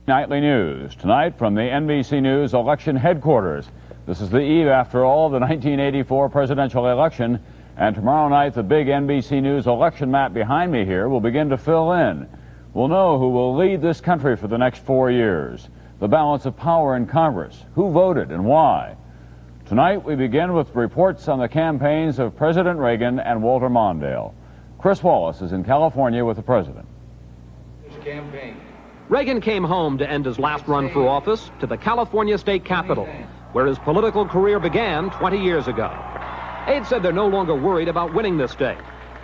Nightly news tonight from the NBC News election headquarters. This is the eve, after all, of the 1984 presidential election, and tomorrow night the big NBC News election map behind me here will begin to fill in. We'll know who will lead this country for the next 4 years, the balance of power in Congress, who voted and why. Tonight we begin with reports on the campaigns of President Reagan and Walter Mondale. Chris Wallace is in California with the president. Reagan came home to end his last run for office to the California state capitol, where his political career began 20 years ago. Aides said they're no longer worried about winning this state,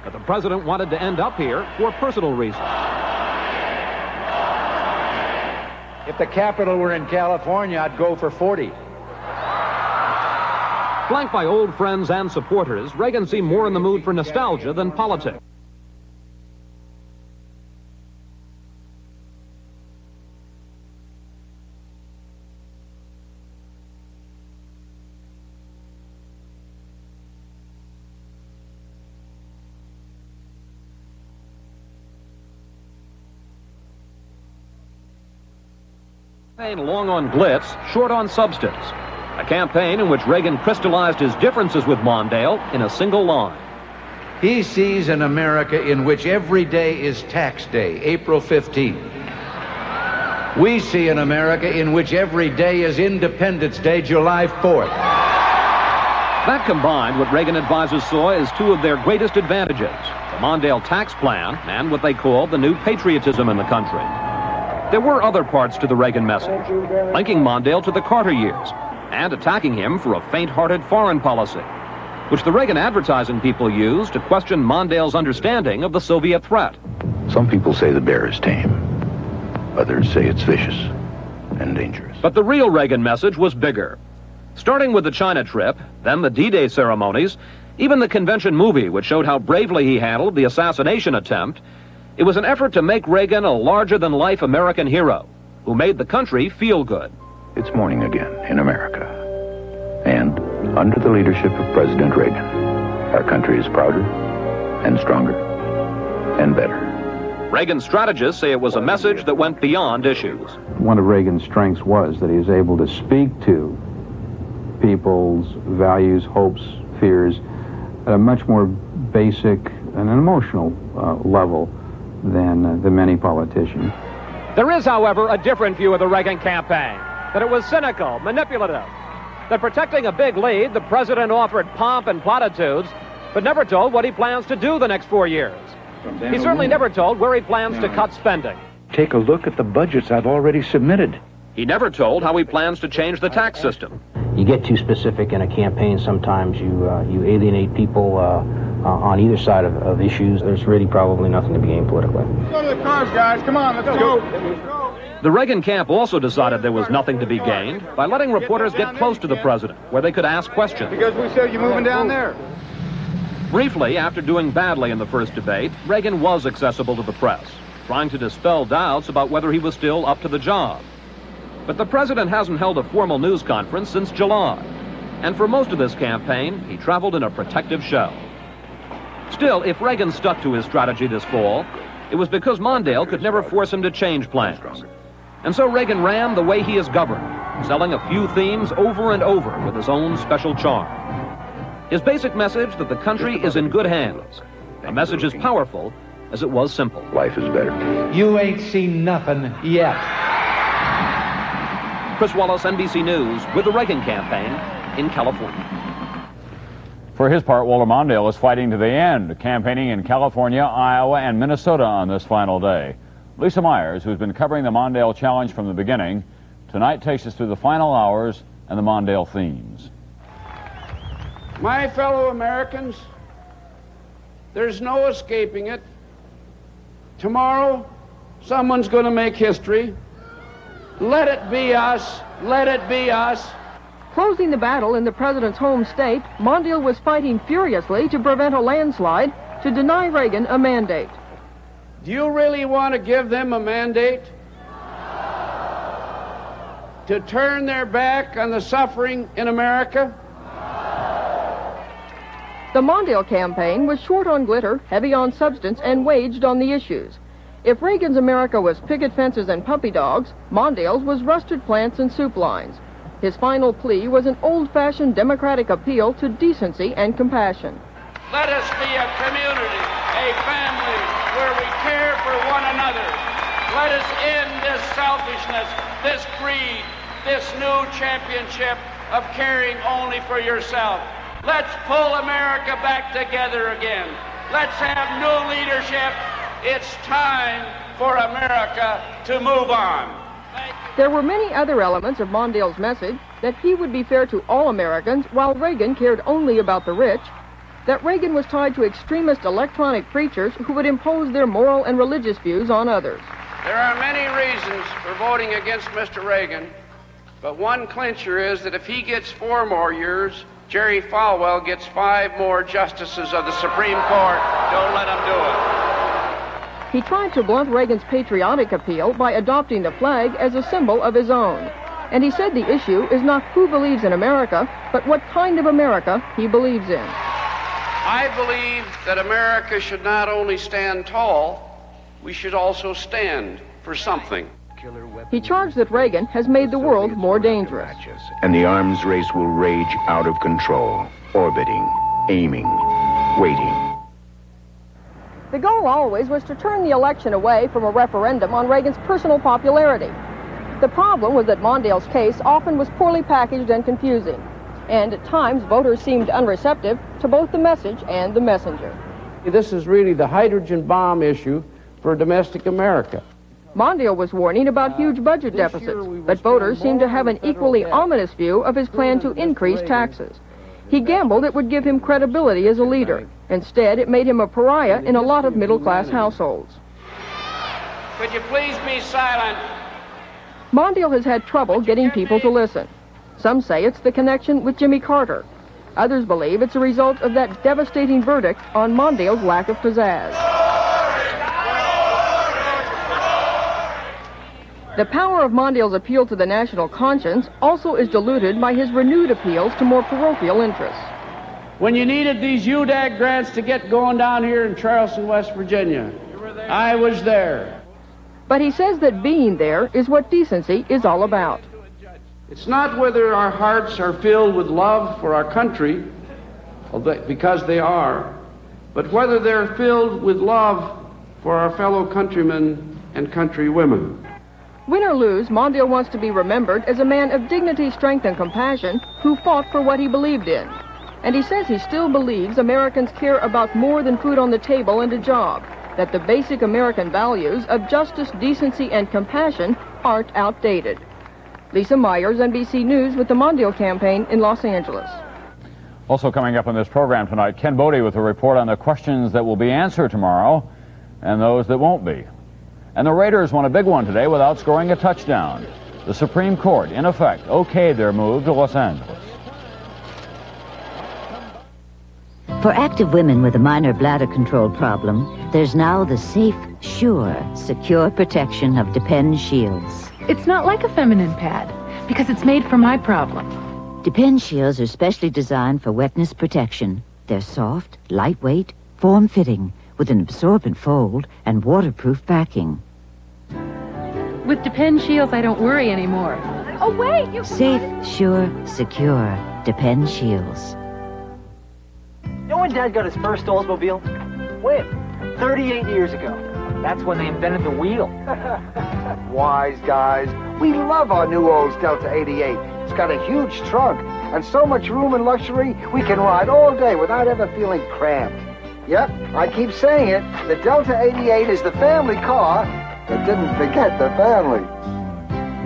but the president wanted to end up here for personal reasons. If the capital were in California, I'd go for 40. Flanked by old friends and supporters, Reagan seemed more in the mood for nostalgia than politics. Long on glitz, short on substance. A campaign in which Reagan crystallized his differences with Mondale in a single line. He sees an America in which every day is tax day, April 15th. We see an America in which every day is Independence Day, July 4th. That combined, what Reagan advisors saw as two of their greatest advantages, the Mondale tax plan and what they called the new patriotism in the country. There were other parts to the Reagan message, linking Mondale to the Carter years and attacking him for a faint-hearted foreign policy, which the Reagan advertising people used to question Mondale's understanding of the Soviet threat. Some people say the bear is tame. Others say it's vicious and dangerous. But the real Reagan message was bigger. Starting with the China trip, then the D-Day ceremonies, even the convention movie, which showed how bravely he handled the assassination attempt, it was an effort to make Reagan a larger-than-life American hero who made the country feel good. It's morning again in America. And under the leadership of President Reagan, our country is prouder and stronger and better. Reagan strategists say it was a message that went beyond issues. One of Reagan's strengths was that he was able to speak to people's values, hopes, fears at a much more basic and an emotional level than many politicians. There is, however, a different view of the Reagan campaign, that it was cynical, manipulative, that protecting a big lead, the president offered pomp and platitudes, but never told what he plans to do the next 4 years. He certainly never told where he plans to cut spending. Take a look at the budgets I've already submitted. He never told how he plans to change the tax system. You get too specific in a campaign, sometimes you alienate people on either side of issues. There's really probably nothing to be gained politically. Go to the cars, guys. Come on, let's go. The Reagan camp also decided there was nothing to be gained by letting reporters get close to the president, where they could ask questions. Because we said you're moving down there. Briefly, after doing badly in the first debate, Reagan was accessible to the press, trying to dispel doubts about whether he was still up to the job. But the president hasn't held a formal news conference since July, and for most of this campaign, he traveled in a protective shell. Still, if Reagan stuck to his strategy this fall, it was because Mondale could never force him to change plans. And so Reagan ran the way he is governed, selling a few themes over and over with his own special charm. His basic message that the country is in good hands, a message as powerful as it was simple. Life is better. You ain't seen nothing yet. Chris Wallace, NBC News, with the Reagan campaign in California. For his part, Walter Mondale is fighting to the end, campaigning in California, Iowa, and Minnesota on this final day. Lisa Myers, who's been covering the Mondale challenge from the beginning, tonight takes us through the final hours and the Mondale themes. My fellow Americans, there's no escaping it. Tomorrow, someone's going to make history. Let it be us. Let it be us. Closing the battle in the president's home state, Mondale was fighting furiously to prevent a landslide to deny Reagan a mandate. Do you really want to give them a mandate? To turn their back on the suffering in America? The Mondale campaign was short on glitter, heavy on substance, and waged on the issues. If Reagan's America was picket fences and puppy dogs, Mondale's was rusted plants and soup lines. His final plea was an old-fashioned democratic appeal to decency and compassion. Let us be a community, a family, where we care for one another. Let us end this selfishness, this greed, this new championship of caring only for yourself. Let's pull America back together again. Let's have new leadership. It's time for America to move on. There were many other elements of Mondale's message: that he would be fair to all Americans while Reagan cared only about the rich, that Reagan was tied to extremist electronic preachers who would impose their moral and religious views on others. There are many reasons for voting against Mr. Reagan, but one clincher is that if he gets 4 more years, Jerry Falwell gets 5 more justices of the Supreme Court. Don't let him do it. He tried to blunt Reagan's patriotic appeal by adopting the flag as a symbol of his own. And he said the issue is not who believes in America, but what kind of America he believes in. I believe that America should not only stand tall, we should also stand for something. He charged that Reagan has made the world more dangerous. And the arms race will rage out of control, orbiting, aiming, waiting. The goal always was to turn the election away from a referendum on Reagan's personal popularity. The problem was that Mondale's case often was poorly packaged and confusing, and at times voters seemed unreceptive to both the message and the messenger. This is really the hydrogen bomb issue for domestic America. Mondale was warning about huge budget deficits, but voters seemed to have an equally ominous view of his plan to increase taxes. He gambled it would give him credibility as a leader. Instead, it made him a pariah in a lot of middle-class households. Could you please be silent? Mondale has had trouble getting people to listen. Some say it's the connection with Jimmy Carter. Others believe it's a result of that devastating verdict on Mondale's lack of pizzazz. The power of Mondale's appeal to the national conscience also is diluted by his renewed appeals to more parochial interests. When you needed these UDAG grants to get going down here in Charleston, West Virginia, I was there. But he says that being there is what decency is all about. It's not whether our hearts are filled with love for our country, because they are, but whether they're filled with love for our fellow countrymen and countrywomen. Win or lose, Mondale wants to be remembered as a man of dignity, strength, and compassion who fought for what he believed in. And he says he still believes Americans care about more than food on the table and a job, that the basic American values of justice, decency, and compassion aren't outdated. Lisa Myers, NBC News, with the Mondale campaign in Los Angeles. Also coming up on this program tonight, Ken Bodie with a report on the questions that will be answered tomorrow and those that won't be. And the Raiders won a big one today without scoring a touchdown. The Supreme Court, in effect, okayed their move to Los Angeles. For active women with a minor bladder control problem, there's now the safe, sure, secure protection of Depend Shields. It's not like a feminine pad, because it's made for my problem. Depend Shields are specially designed for wetness protection. They're soft, lightweight, form-fitting, with an absorbent fold and waterproof backing. With Depend Shields, I don't worry anymore. Oh, wait! Safe, sure, secure. Depend Shields. You know when Dad got his first Oldsmobile? When? 38 years ago. That's when they invented the wheel. Wise guys. We love our new Olds Delta 88. It's got a huge trunk and so much room and luxury, we can ride all day without ever feeling cramped. Yep, I keep saying it. The Delta 88 is the family car that didn't forget the family.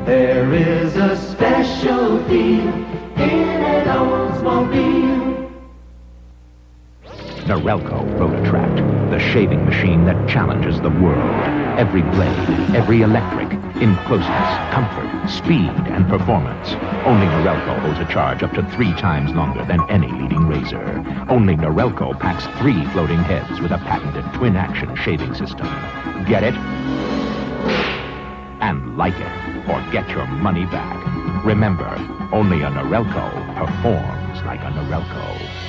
There is a special feel in an Oldsmobile. Norelco Rototract, the shaving machine that challenges the world. Every blade, every electric, in closeness, comfort, speed, and performance. Only Norelco holds a charge up to 3 times longer than any leading razor. Only Norelco packs 3 floating heads with a patented twin-action shaving system. Get it? And like it, or get your money back. Remember, only a Norelco performs like a Norelco.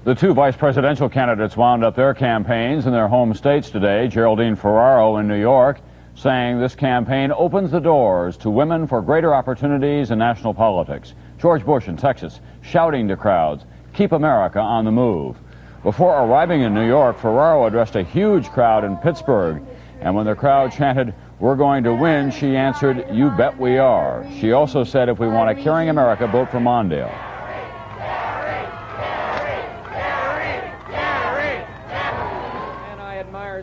The two vice presidential candidates wound up their campaigns in their home states today. Geraldine Ferraro in New York saying this campaign opens the doors to women for greater opportunities in national politics. George Bush in Texas shouting to crowds, "Keep America on the move." Before arriving in New York, Ferraro addressed a huge crowd in Pittsburgh. And when the crowd chanted, "We're going to win," she answered, "You bet we are." She also said, "If we want a caring America, vote for Mondale."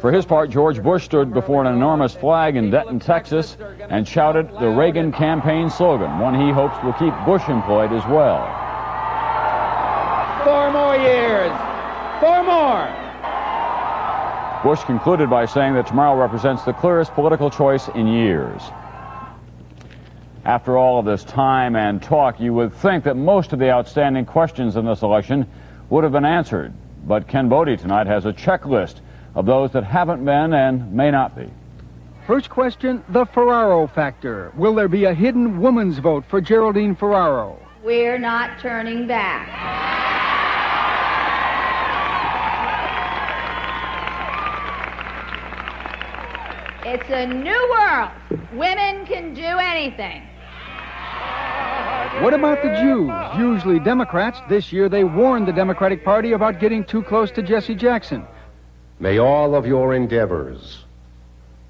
For his part, George Bush stood before an enormous flag in Denton, Texas, and shouted the Reagan campaign slogan, one he hopes will keep Bush employed as well. 4 more years. 4 more. Bush concluded by saying that tomorrow represents the clearest political choice in years. After all of this time and talk, you would think that most of the outstanding questions in this election would have been answered. But Ken Bodie tonight has a checklist of those that haven't been and may not be. First question, the Ferraro factor. Will there be a hidden woman's vote for Geraldine Ferraro? We're not turning back. It's a new world. Women can do anything. What about the Jews? Usually Democrats. This year they warned the Democratic Party about getting too close to Jesse Jackson. May all of your endeavors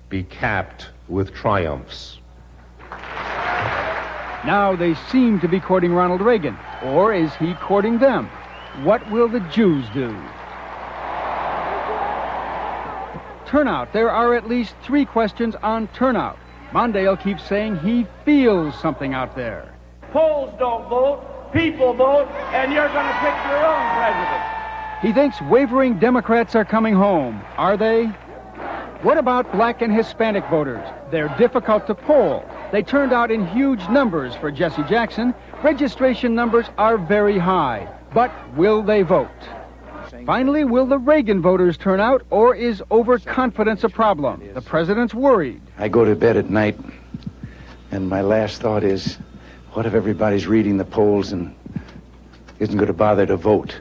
be capped with triumphs. Now they seem to be courting Ronald Reagan. Or is he courting them? What will the Jews do? Turnout. There are at least 3 questions on turnout. Mondale keeps saying he feels something out there. Polls don't vote, people vote, and you're going to pick your own president. He thinks wavering Democrats are coming home. Are they? What about black and Hispanic voters? They're difficult to poll. They turned out in huge numbers for Jesse Jackson. Registration numbers are very high. But will they vote? Finally, will the Reagan voters turn out, or is overconfidence a problem? The president's worried. I go to bed at night, and my last thought is, what if everybody's reading the polls and isn't going to bother to vote?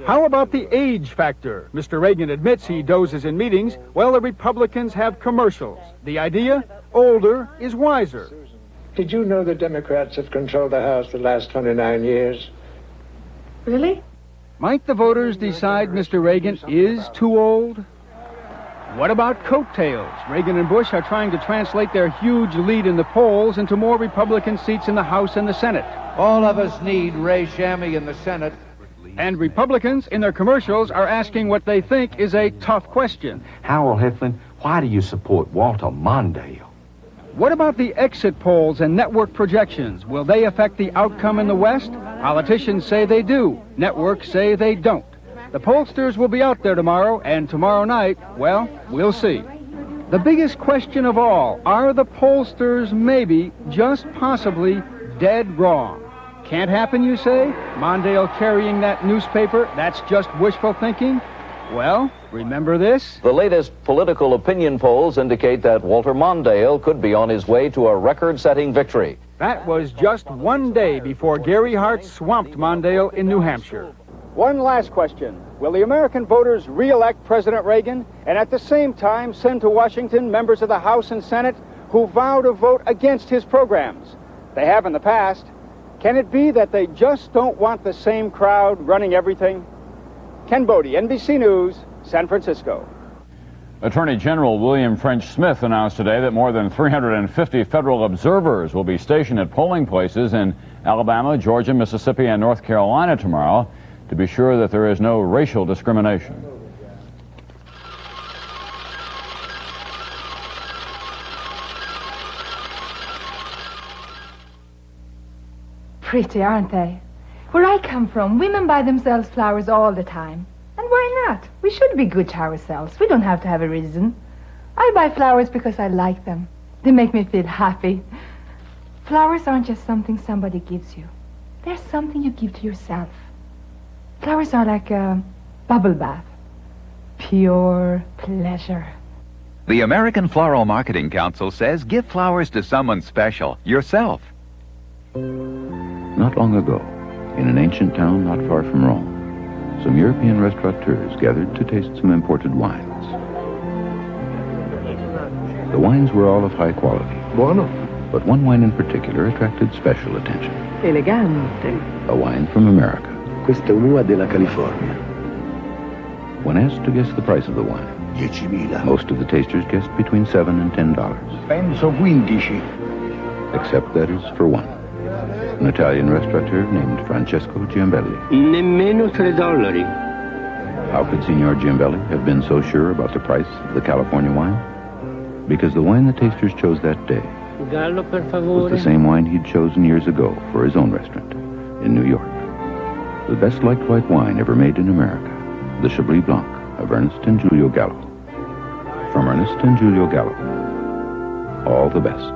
How about the age factor? Mr. Reagan admits he dozes in meetings. Well, the Republicans have commercials. The idea? Older is wiser. Did you know the Democrats have controlled the House the last 29 years? Really? Might the voters decide Mr. Reagan is too old? What about coattails? Reagan and Bush are trying to translate their huge lead in the polls into more Republican seats in the House and the Senate. All of us need Ray Shammy in the Senate. And Republicans, in their commercials, are asking what they think is a tough question. Howell Heflin, why do you support Walter Mondale? What about the exit polls and network projections? Will they affect the outcome in the West? Politicians say they do. Networks say they don't. The pollsters will be out there tomorrow, and tomorrow night, well, we'll see. The biggest question of all, are the pollsters maybe, just possibly, dead wrong? Can't happen, you say? Mondale carrying that newspaper, that's just wishful thinking? Well, remember this? The latest political opinion polls indicate that Walter Mondale could be on his way to a record-setting victory. That was just one day before Gary Hart swamped Mondale in New Hampshire. One last question. Will the American voters re-elect President Reagan and at the same time send to Washington members of the House and Senate who vow to vote against his programs? They have in the past. Can it be that they just don't want the same crowd running everything? Ken Bodie, NBC News, San Francisco. Attorney General William French Smith announced today that more than 350 federal observers will be stationed at polling places in Alabama, Georgia, Mississippi, and North Carolina tomorrow to be sure that there is no racial discrimination. Pretty, aren't they? Where I come from, women buy themselves flowers all the time. And why not? We should be good to ourselves. We don't have to have a reason. I buy flowers because I like them. They make me feel happy. Flowers aren't just something somebody gives you. They're something you give to yourself. Flowers are like a bubble bath. Pure pleasure. The American Floral Marketing Council says give flowers to someone special, yourself. Not long ago, in an ancient town not far from Rome, some European restaurateurs gathered to taste some imported wines. The wines were all of high quality. Buono. But one wine in particular attracted special attention. Elegante. A wine from America. Questa è un'uva della California. When asked to guess the price of the wine, 10.000. most of the tasters guessed between $7 and $10. Penso 15. Except that is for one. An Italian restaurateur named Francesco Giambelli. Nemmeno $3. How could Signor Giambelli have been so sure about the price of the California wine? Because the wine the tasters chose that day Gallo, per was favore. the same wine he'd chosen years ago for his own restaurant in New York. The best liked white wine ever made in America, the Chablis Blanc of Ernest and Giulio Gallo. From Ernest and Giulio Gallo, all the best.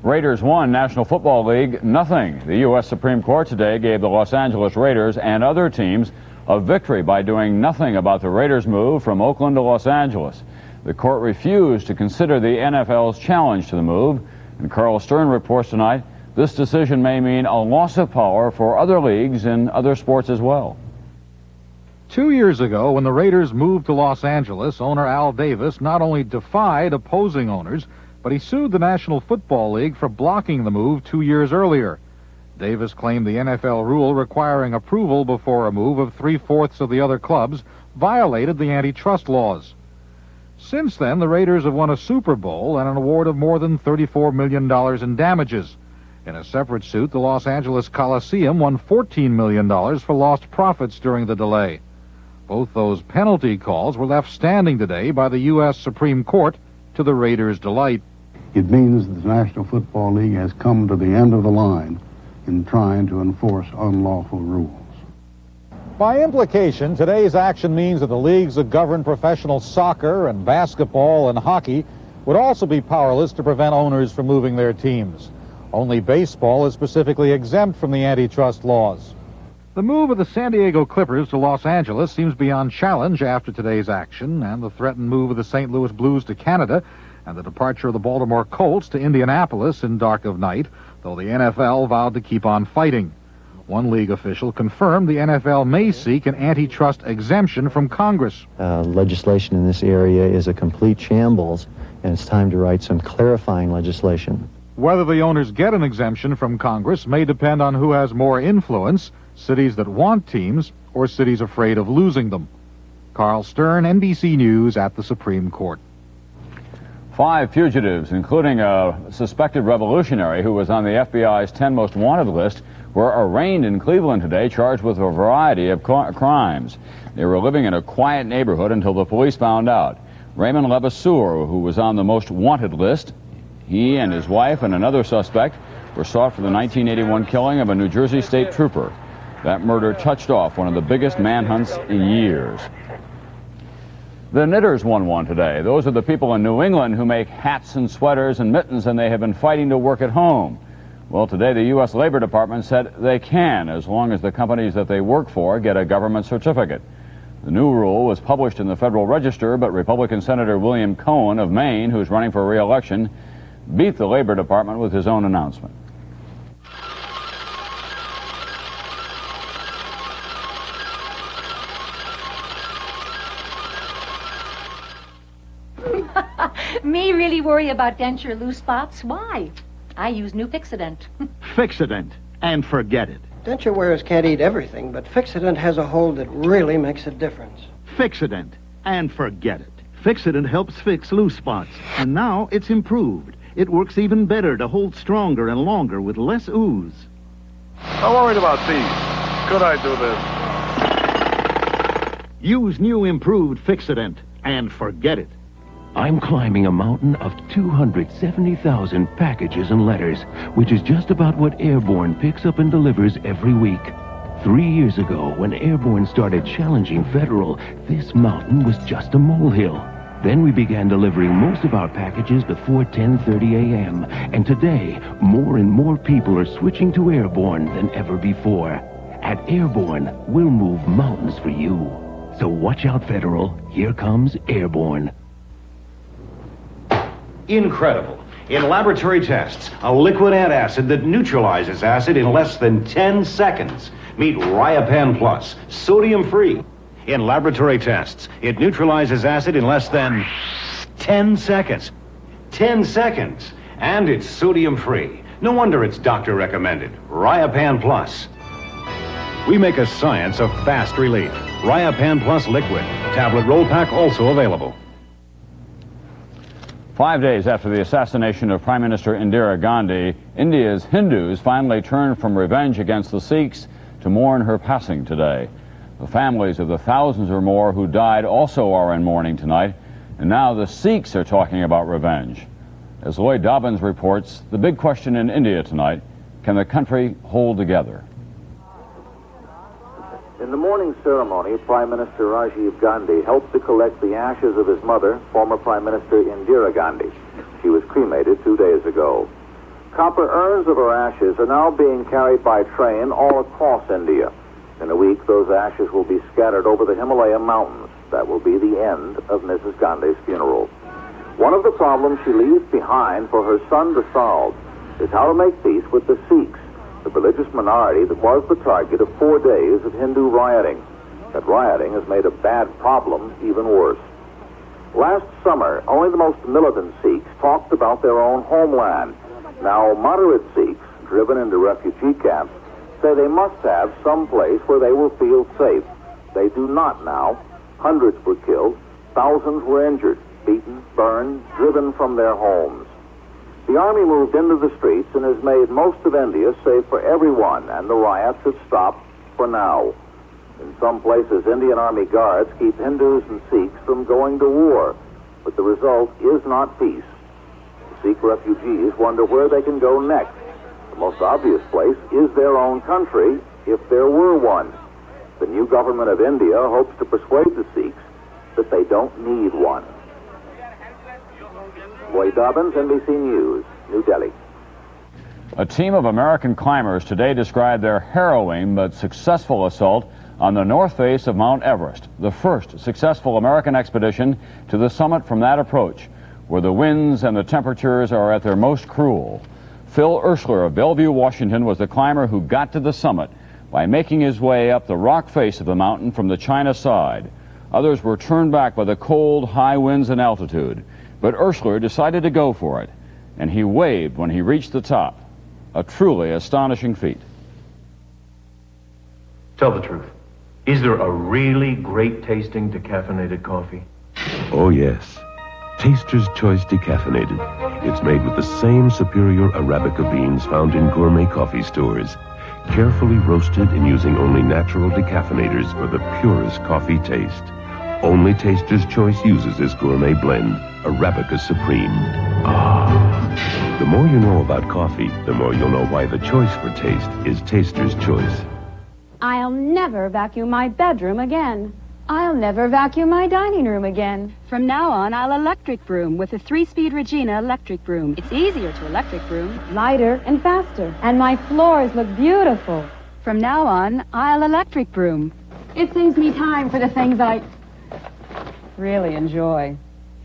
Raiders won National Football League nothing. The U.S. Supreme Court today gave the Los Angeles Raiders and other teams a victory by doing nothing about the Raiders' move from Oakland to Los Angeles. The court refused to consider the NFL's challenge to the move, and Carl Stern reports tonight this decision may mean a loss of power for other leagues in other sports as well. 2 years ago, when the Raiders moved to Los Angeles, owner Al Davis not only defied opposing owners, but he sued the National Football League for blocking the move 2 years earlier. Davis claimed the NFL rule requiring approval before a move of 3/4 of the other clubs violated the antitrust laws. Since then, the Raiders have won a Super Bowl and an award of more than $34 million in damages. In a separate suit, the Los Angeles Coliseum won $14 million for lost profits during the delay. Both those penalty calls were left standing today by the U.S. Supreme Court to the Raiders' delight. It means that the National Football League has come to the end of the line in trying to enforce unlawful rules. By implication, today's action means that the leagues that govern professional soccer and basketball and hockey would also be powerless to prevent owners from moving their teams. Only baseball is specifically exempt from the antitrust laws. The move of the San Diego Clippers to Los Angeles seems beyond challenge after today's action, and the threatened move of the St. Louis Blues to Canada and the departure of the Baltimore Colts to Indianapolis in dark of night, though the NFL vowed to keep on fighting. One league official confirmed the NFL may seek an antitrust exemption from Congress. Legislation in this area is a complete shambles, and it's time to write some clarifying legislation. Whether the owners get an exemption from Congress may depend on who has more influence, cities that want teams or cities afraid of losing them. Carl Stern, NBC News at the Supreme Court. 5 fugitives, including a suspected revolutionary who was on the FBI's 10 most wanted list, were arraigned in Cleveland today, charged with a variety of crimes. They were living in a quiet neighborhood until the police found out. Raymond Levasseur, who was on the most wanted list, he and his wife and another suspect were sought for the 1981 killing of a New Jersey state trooper. That murder touched off one of the biggest manhunts in years. The knitters won one today. Those are the people in New England who make hats and sweaters and mittens, and they have been fighting to work at home. Well, today the U.S. Labor Department said they can, as long as the companies that they work for get a government certificate. The new rule was published in the Federal Register, but Republican Senator William Cohen of Maine, who's running for re-election, beat the Labor Department with his own announcement. Me really worry about denture loose spots? Why? I use new Fixodent. Fixodent, and forget it. Denture wearers can't eat everything, but Fixodent has a hold that really makes a difference. Fixodent, and forget it. Fixodent helps fix loose spots, and now it's improved. It works even better to hold stronger and longer with less ooze. I'm worried about these. Could I do this? Use new improved Fixodent, and forget it. I'm climbing a mountain of 270,000 packages and letters, which is just about what Airborne picks up and delivers every week. 3 years ago, when Airborne started challenging Federal, this mountain was just a molehill. Then we began delivering most of our packages before 10:30 a.m. And today, more and more people are switching to Airborne than ever before. At Airborne, we'll move mountains for you. So watch out, Federal. Here comes Airborne. Incredible. In laboratory tests, a liquid antacid that neutralizes acid in less than 10 seconds. Meet Ryapan Plus, sodium-free. In laboratory tests, it neutralizes acid in less than 10 seconds. 10 seconds. And it's sodium-free. No wonder it's doctor recommended. Ryapan Plus. We make a science of fast relief. Ryapan Plus Liquid. Tablet roll pack also available. 5 days after the assassination of Prime Minister Indira Gandhi, India's Hindus finally turned from revenge against the Sikhs to mourn her passing today. The families of the thousands or more who died also are in mourning tonight, and now the Sikhs are talking about revenge. As Lloyd Dobbins reports, the big question in India tonight, can the country hold together? In the morning ceremony, Prime Minister Rajiv Gandhi helped to collect the ashes of his mother, former Prime Minister Indira Gandhi. She was cremated 2 days ago. Copper urns of her ashes are now being carried by train all across India. In a week, those ashes will be scattered over the Himalaya mountains. That will be the end of Mrs. Gandhi's funeral. One of the problems she leaves behind for her son to solve is how to make peace with the Sikhs, the religious minority that was the target of 4 days of Hindu rioting. That rioting has made a bad problem even worse. Last summer, only the most militant Sikhs talked about their own homeland. Now, moderate Sikhs, driven into refugee camps, say they must have some place where they will feel safe. They do not now. Hundreds were killed, thousands were injured, beaten, burned, driven from their homes. The army moved into the streets and has made most of India safe for everyone, and the riots have stopped for now. In some places, Indian Army guards keep Hindus and Sikhs from going to war, but the result is not peace. The Sikh refugees wonder where they can go next. The most obvious place is their own country, if there were one. The new government of India hopes to persuade the Sikhs that they don't need one. Lloyd Dobbins, NBC News, New Delhi. A team of American climbers today described their harrowing but successful assault on the north face of Mount Everest, the first successful American expedition to the summit from that approach, where the winds and the temperatures are at their most cruel. Phil Urschler of Bellevue, Washington, was the climber who got to the summit by making his way up the rock face of the mountain from the China side. Others were turned back by the cold, high winds and altitude. But Urschler decided to go for it, and he waved when he reached the top. A truly astonishing feat. Tell the truth. Is there a really great tasting decaffeinated coffee? Oh, yes. Taster's Choice Decaffeinated. It's made with the same superior Arabica beans found in gourmet coffee stores. Carefully roasted and using only natural decaffeinators for the purest coffee taste. Only Taster's Choice uses this gourmet blend, Arabica Supreme. Ah. The more you know about coffee, the more you'll know why the choice for taste is Taster's Choice. I'll never vacuum my bedroom again. I'll never vacuum my dining room again. From now on, I'll electric broom with the 3-speed Regina electric broom. It's easier to electric broom, lighter and faster, and my floors look beautiful. From now on, I'll electric broom. It saves me time for the things I really enjoy.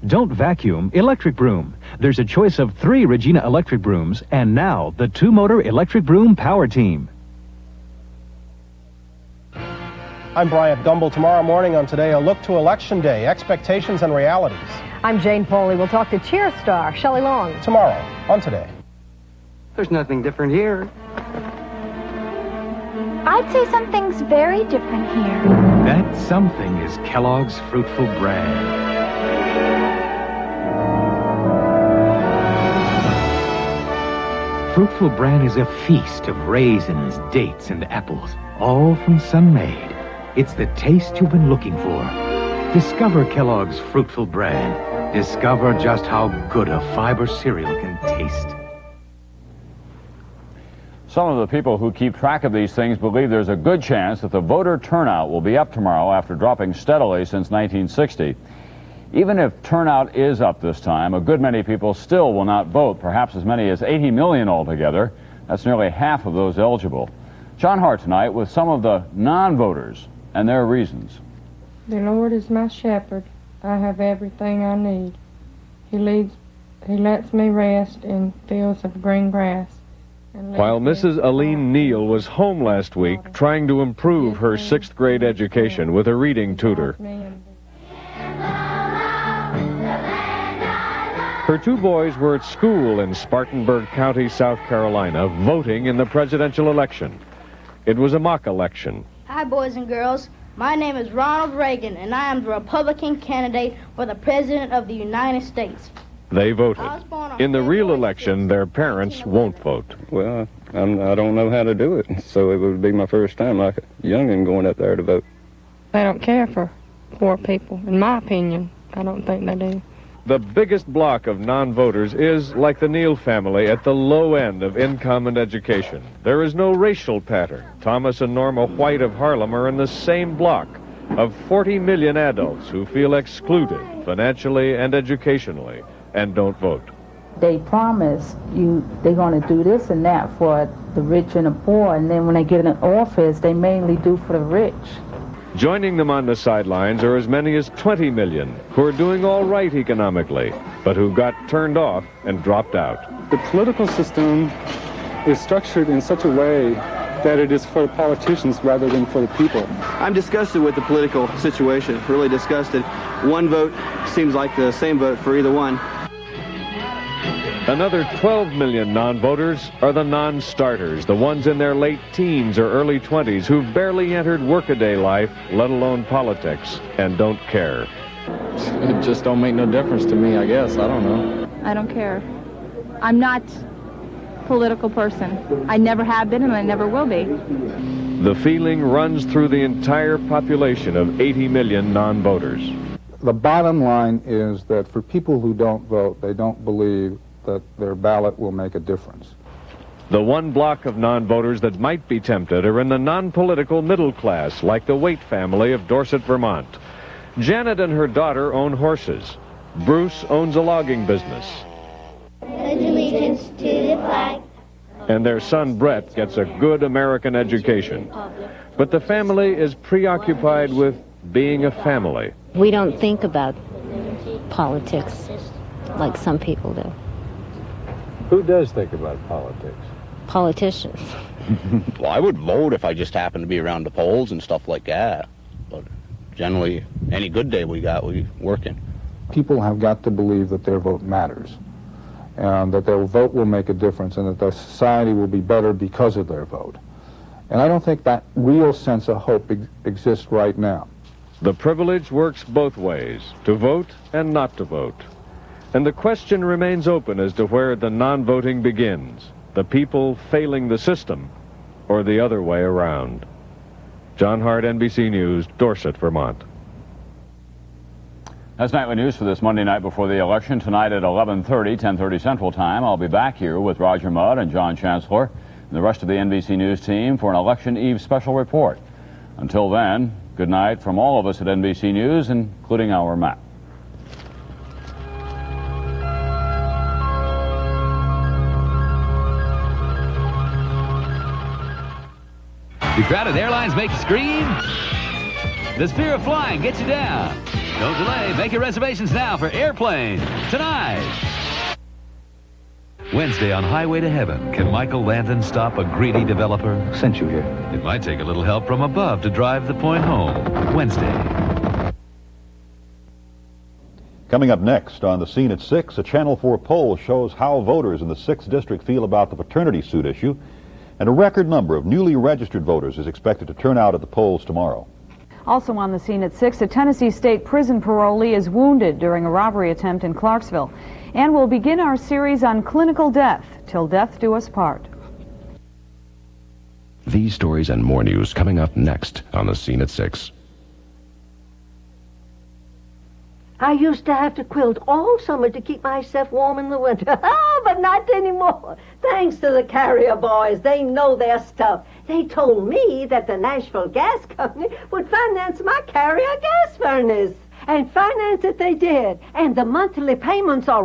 Don't vacuum, electric broom. There's a choice of 3 Regina electric brooms, and now the 2-motor electric broom power team. I'm Bryant Gumbel. Tomorrow morning on Today, a look to Election Day, expectations and realities. I'm Jane Pauley. We'll talk to cheer star Shelley Long. Tomorrow on Today. There's nothing different here. I'd say something's very different here. That something is Kellogg's Fruitful Bran. Fruitful Bran is a feast of raisins, dates, and apples, all from Sun-Maid. It's the taste you've been looking for. Discover Kellogg's Fruitful Bran. Discover just how good a fiber cereal can taste. Some of the people who keep track of these things believe there's a good chance that the voter turnout will be up tomorrow after dropping steadily since 1960. Even if turnout is up this time, a good many people still will not vote, perhaps as many as 80 million altogether. That's nearly half of those eligible. John Hart tonight with some of the non-voters and their reasons. The Lord is my shepherd. I have everything I need. He leads He lets me rest in fields of green grass. While Mrs. Aline Neal was home last week trying to improve her 6th grade education with a reading tutor. Her 2 boys were at school in Spartanburg County, South Carolina, voting in the presidential election. It was a mock election. Hi, boys and girls. My name is Ronald Reagan, and I am the Republican candidate for the President of the United States. They voted. In the real election, their parents won't vote. Well, I don't know how to do it, so it would be my first time like a youngin' going up there to vote. They don't care for poor people, in my opinion. I don't think they do. The biggest block of non-voters is, like the Neal family, at the low end of income and education. There is no racial pattern. Thomas and Norma White of Harlem are in the same block of 40 million adults who feel excluded financially and educationally and don't vote. They promise you they're going to do this and that for the rich and the poor, and then when they get in office, they mainly do for the rich. Joining them on the sidelines are as many as 20 million who are doing all right economically, but who got turned off and dropped out. The political system is structured in such a way that it is for the politicians rather than for the people. I'm disgusted with the political situation, really disgusted. One vote seems like the same vote for either one. Another 12 million non-voters are the non-starters, the ones in their late teens or early 20s who've barely entered workaday life, let alone politics, and don't care. It just don't make no difference to me, I guess. I don't know. I don't care. I'm not a political person. I never have been and I never will be. The feeling runs through the entire population of 80 million non-voters. The bottom line is that for people who don't vote, they don't believe that their ballot will make a difference. The one block of non-voters that might be tempted are in the non-political middle class, like the Waite family of Dorset, Vermont. Janet and her daughter own horses. Bruce owns a logging business. Pledge allegiance to the flag. And their son Brett gets a good American education. But the family is preoccupied with being a family. We don't think about politics like some people do. Who does think about politics? Politicians. Well, I would vote if I just happened to be around the polls and stuff like that. But generally, any good day we got, we working. People have got to believe that their vote matters, and that their vote will make a difference, and that their society will be better because of their vote. And I don't think that real sense of hope exists right now. The privilege works both ways, to vote and not to vote. And the question remains open as to where the non-voting begins, the people failing the system, or the other way around. John Hart, NBC News, Dorset, Vermont. That's nightly news for this Monday night before the election. Tonight at 11:30, 10:30 Central Time, I'll be back here with Roger Mudd and John Chancellor and the rest of the NBC News team for an Election Eve special report. Until then, good night from all of us at NBC News, including our map. Do crowded airlines make you scream? Does fear of flying get you down? Don't delay. Make your reservations now for Airplane tonight. Wednesday on Highway to Heaven, can Michael Landon stop a greedy developer? Sent you here. It might take a little help from above to drive the point home. Wednesday. Coming up next on The Scene at 6, a Channel 4 poll shows how voters in the 6th District feel about the paternity suit issue. And a record number of newly registered voters is expected to turn out at the polls tomorrow. Also on The Scene at 6, a Tennessee State prison parolee is wounded during a robbery attempt in Clarksville. And we'll begin our series on clinical death, till death do us part. These stories and more news coming up next on The Scene at 6. I used to have to quilt all summer to keep myself warm in the winter. But not anymore. Thanks to the Carrier boys. They know their stuff. They told me that the Nashville Gas Company would finance my Carrier gas furnace. And finance it they did. And the monthly payments are